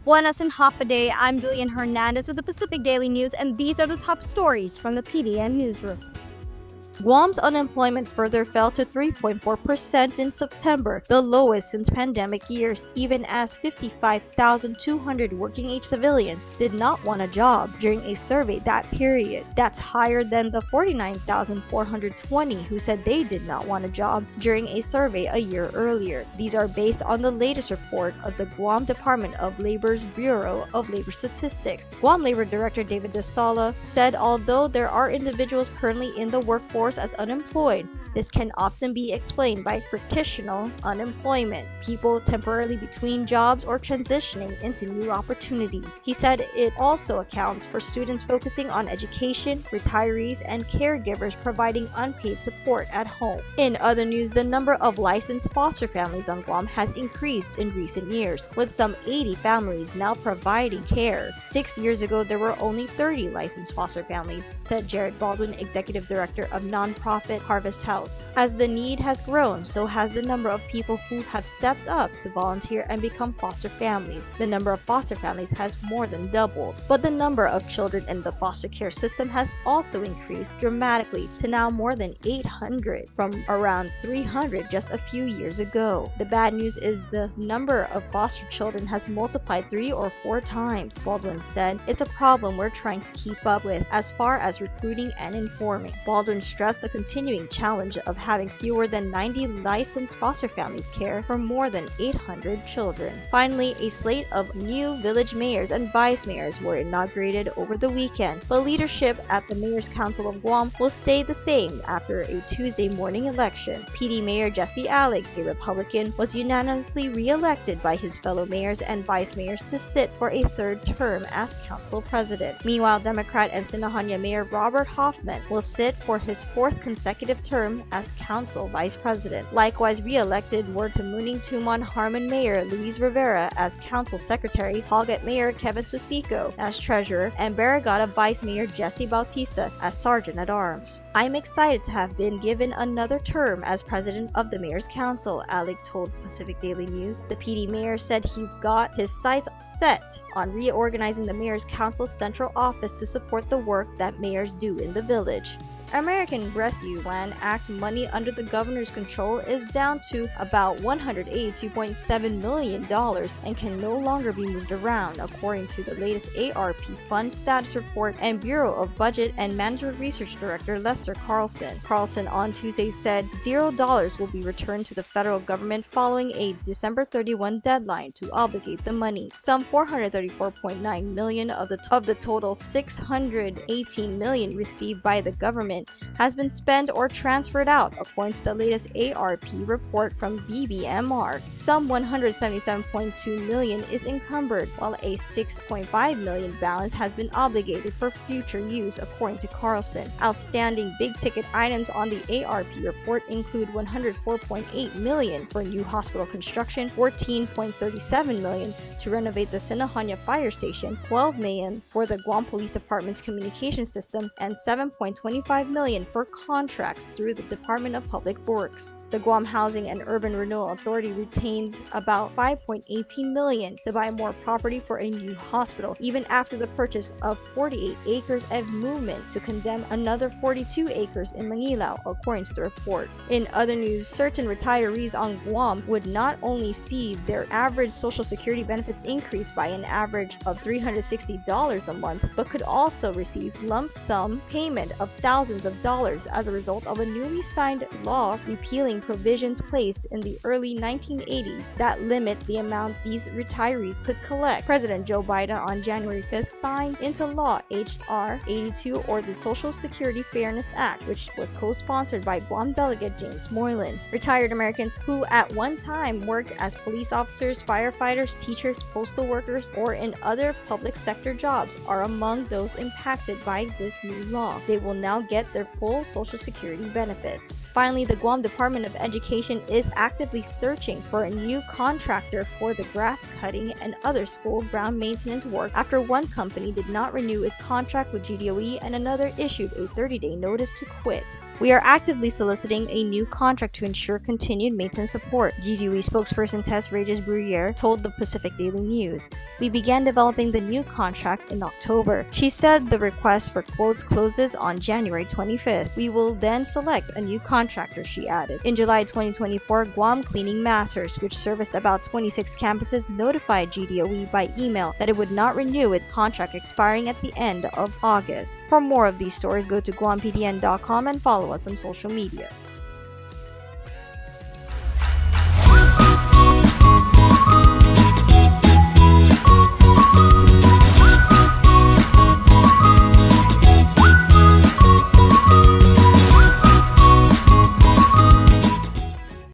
Buenas and Day. I'm Julian Hernandez with the Pacific Daily News, and these are the top stories from the PDN newsroom. Guam's unemployment further fell to 3.4% in September, the lowest since pandemic years, even as 55,200 working-age civilians did not want a job during a survey that period. That's higher than the 49,420 who said they did not want a job during a survey a year earlier. These are based on the latest report of the Guam Department of Labor's Bureau of Labor Statistics. Guam Labor Director David DeSala said although there are individuals currently in the workforce as unemployed, this can often be explained by frictional unemployment, people temporarily between jobs or transitioning into new opportunities. He said it also accounts for students focusing on education, retirees, and caregivers providing unpaid support at home. In other news, the number of licensed foster families on Guam has increased in recent years, with some 80 families now providing care. 6 years ago, there were only 30 licensed foster families, said Jared Baldwin, Executive Director of nonprofit Harvest House. As the need has grown, so has the number of people who have stepped up to volunteer and become foster families. The number of foster families has more than doubled, but the number of children in the foster care system has also increased dramatically to now more than 800 from around 300 just a few years ago. The bad news is the number of foster children has multiplied 3 or 4 times, Baldwin said. It's a problem we're trying to keep up with as far as recruiting and informing. Baldwin stressed the continuing challenge of having fewer than 90 licensed foster families care for more than 800 children. Finally, a slate of new village mayors and vice mayors were inaugurated over the weekend, but leadership at the Mayor's Council of Guam will stay the same after a Tuesday morning election. PD Mayor Jesse Alig, a Republican, was unanimously re-elected by his fellow mayors and vice mayors to sit for a third term as council president. Meanwhile, Democrat and Sinahanya Mayor Robert Hoffman will sit for his 4th consecutive term as council vice president. Likewise, re-elected were Tamuning Tumon Harmon Mayor Luis Rivera as council secretary, Holgat Mayor Kevin Susico as treasurer, and Barragata Vice Mayor Jesse Bautista as sergeant at arms. I'm excited to have been given another term as president of the Mayor's Council, Alig told Pacific Daily News. The PD mayor said he's got his sights set on reorganizing the Mayor's Council central office to support the work that mayors do in the village. American Rescue Land Act money under the governor's control is down to about $182.7 million and can no longer be moved around, according to the latest ARP Fund Status Report and Bureau of Budget and Management Research Director Lester Carlson. Carlson on Tuesday said $0 will be returned to the federal government following a December 31 deadline to obligate the money. Some $434.9 million of the total $618 million received by the government has been spent or transferred out, according to the latest ARP report from BBMR. Some $177.2 million is encumbered, while a $6.5 million balance has been obligated for future use, according to Carlson. Outstanding big-ticket items on the ARP report include $104.8 million for new hospital construction, $14.37 million to renovate the Sinahanya Fire Station, $12 million for the Guam Police Department's communication system, and $7.25 million for contracts through the Department of Public Works. The Guam Housing and Urban Renewal Authority retains about $5.18 million to buy more property for a new hospital, even after the purchase of 48 acres of movement to condemn another 42 acres in Manila, according to the report. In other news, certain retirees on Guam would not only see their average Social Security benefits increase by an average of $360 a month, but could also receive lump sum payment of thousands of dollars as a result of a newly signed law repealing provisions placed in the early 1980s that limit the amount these retirees could collect. President Joe Biden on January 5th signed into law H.R. 82, or the Social Security Fairness Act, which was co-sponsored by Guam Delegate James Moylan. Retired Americans who at one time worked as police officers, firefighters, teachers, postal workers, or in other public sector jobs are among those impacted by this new law. They will now get their full Social Security benefits. Finally, the Guam Department of Education is actively searching for a new contractor for the grass cutting and other school ground maintenance work after one company did not renew its contract with GDOE and another issued a 30-day notice to quit. We are actively soliciting a new contract to ensure continued maintenance support, GDOE spokesperson Tess Regis-Bruyere told the Pacific Daily News. We began developing the new contract in October. She said the request for quotes closes on January 25th. We will then select a new contractor, she added. In July 2024, Guam Cleaning Masters, which serviced about 26 campuses, notified GDOE by email that it would not renew its contract expiring at the end of August. For more of these stories, go to guampdn.com and follow us on social media.